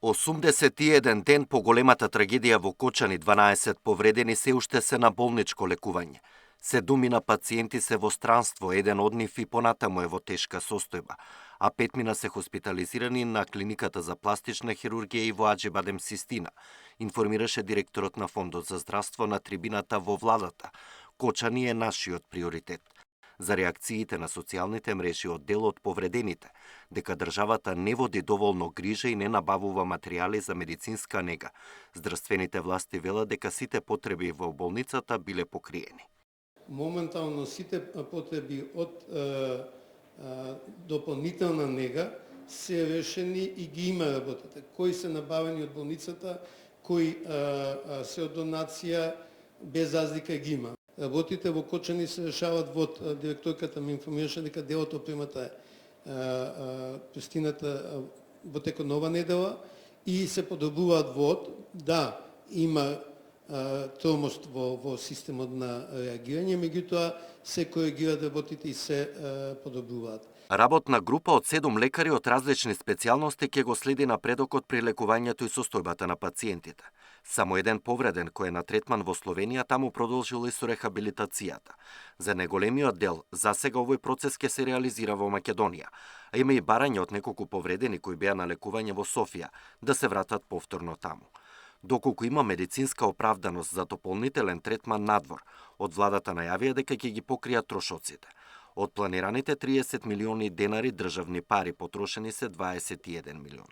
81 ден по големата трагедија во Кочани, 12 повредени се уште се на болничко лекување. 7 пациенти се во странство, еден од нив и понатаму е во тешка состојба, а 5 се хоспитализирани на клиниката за пластична хирургија и во Аџибадем Систина, информираше директорот на Фондот за здравство на трибината во владата. Кочани е нашиот приоритет. За реакциите на социјалните мрежи од дел од повредените, дека државата не води доволно грижа и не набавува материјали за медицинска нега. Здравствените власти велат дека сите потреби во болницата биле покриени. Моментално сите потреби од дополнителна нега се решени и ги има работата. Кои се набавени од болницата, кои се од донација, без разлика ги има. Работите во Кочани се решават во директорката ми информираше дека дел од опремата е пристигната во текот на ова недела и се подобруваат вод. Да, има тромост во системот на реагирање, меѓутоа се коригираат работите и се подобруваат. Работна група од 7 лекари од различни специјалности ќе го следи напредокот при лекувањето и состојбата на пациентите. Само еден повреден кој е на третман во Словенија таму продолжил и со рехабилитацијата. За неголемиот дел, засега овој процес ќе се реализира во Македонија, а има и барање од неколку повредени кои беа на лекување во Софија да се вратат повторно таму. Доколку има медицинска оправданост за дополнителен третман надвор, од владата најавија дека ќе ги покријат трошоците. Од планираните 30 милиони денари државни пари потрошени се 21 милион.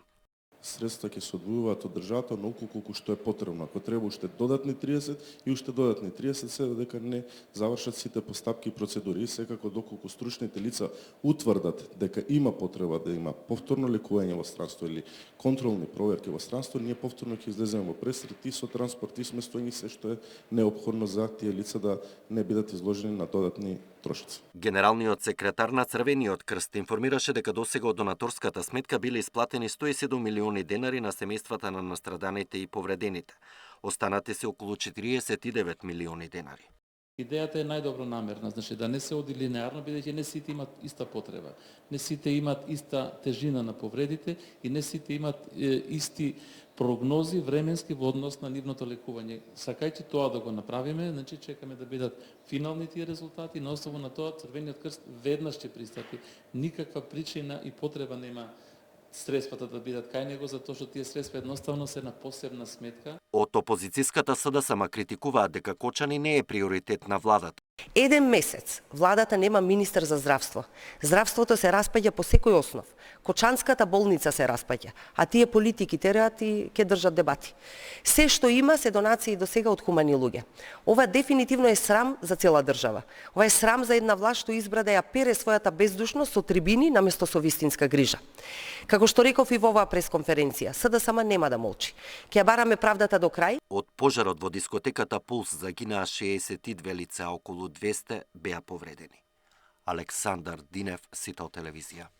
Средства ќе се одвојуваат од државата онолку колку што е потребно. Ако треба уште додатни 30 и уште додатни 30 се додека не завршат сите постапки и процедури. И секако доколку стручните лица утврдат дека има потреба да има повторно лекување во странство или контролни проверки во странство, ние повторно ќе излеземе во пресрет и со транспорт и сместување се што е неопходно за тие лица да не бидат изложени на додатни трошоци. Генералниот секретар на Црвениот крст информираше дека досега од донаторската сметка биле исплатени 107 милиони денари на семејствата на настраданите и повредените. Останати се околу 49 милиони денари. Идејата е најдобронамерна, значи да не се оди линеарно, бидејќи не сите имат иста потреба. Не сите имат иста тежина на повредите и не сите имат исти прогнози временски во однос на нивното лекување. Сакајќи тоа да го направиме, значи чекаме да бидат финални тие резултати, на основа на тоа Црвениот крст веднаш ќе пристапи. Никаква причина и потреба нема средствата да бидат кај него, затоа што тие средства едноставно се на посебна сметка. Од опозицијската СДСМ критикуваат дека Кочани не е приоритет на владата. Еден месец владата нема министер за здравство. Здравството се распаѓа по секој основ. Кочанската болница се распаѓа, а тие политики тераат и ќе држат дебати. Се што има се донации до сега од хумани луѓе. Ова дефинитивно е срам за цела држава. Ова е срам за една власт што избра да ја пере својата бездушност со трибини наместо со вистинска грижа. Како што реков и во оваа пресконференција, СДСМ нема да молчи. Ќе ја бараме правдата до крај. Од пожарот во дискотеката Пулс загинаа 62 лица, околу 200 беа повредени. Александар Динев, Сител телевизија.